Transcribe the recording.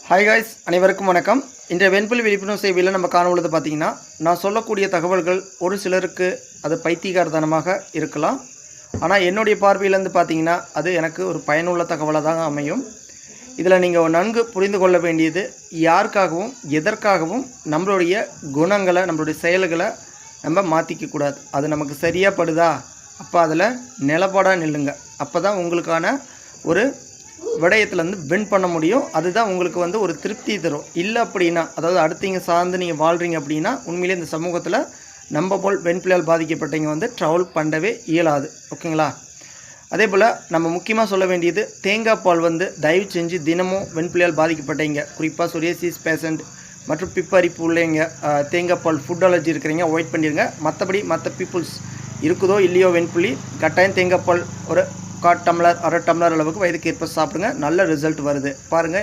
Hi guys, அனைவருக்கும் வணக்கம். இன்றைய வெண்புலி விழிப்புணர்வு சேவையில் நம்ம காணொளிது பார்த்திங்கன்னா, நான் சொல்லக்கூடிய தகவல்கள் ஒரு சிலருக்கு அது பைத்தியகாரத்தனமாக இருக்கலாம். ஆனால் என்னுடைய பார்வையிலேருந்து பார்த்திங்கன்னா, அது எனக்கு ஒரு பயனுள்ள தகவலாக தான் அமையும். இதில் நீங்கள் நன்கு புரிந்து கொள்ள வேண்டியது, யாருக்காகவும் எதற்காகவும் நம்மளுடைய குணங்களை, நம்மளுடைய செயல்களை நம்ம மாற்றிக்கக்கூடாது. அது நமக்கு சரியாக படுதா, அப்போ அதில் நிலப்பாடாக நில்லுங்க. அப்போ தான் உங்களுக்கான ஒரு விடயத்துலேருந்து வின் பண்ண முடியும். அதுதான் உங்களுக்கு ஒரு திருப்தி தரும். இல்லை அப்படின்னா, அதாவது அடுத்தவங்க சார்ந்து நீங்கள் வாழ்கிறீங்க அப்படின்னா, உண்மையிலே இந்த சமூகத்தில் நம்ம போல் வெண்புலியால் பாதிக்கப்பட்டவங்க ட்ராவல் பண்ணவே இயலாது. ஓகேங்களா? அதே போல் நம்ம முக்கியமாக சொல்ல வேண்டியது, தேங்காய் பால் தயவு செஞ்சு தினமும் வெண்புலியால் பாதிக்கப்பட்டவங்க, குறிப்பாக சொரியாசிஸ் பேஷண்ட் மற்றும் பிப்பரிப்பு உள்ளவங்க, தேங்காய் பால் ஃபுட் அலர்ஜி இருக்கிறீங்க அவாய்ட் பண்ணிடுங்க. மற்றபடி மற்ற பீப்புள்ஸ் இருக்குதோ இல்லையோ வெண்புலி, கட்டாயம் தேங்காய் பால் ஒரு 1/4 டம்ளர், அரை டம்ளர் அளவுக்கு வயதுக்கு ஏற்ப சாப்பிடுங்க. நல்ல ரிசல்ட் வருது பாருங்கள்.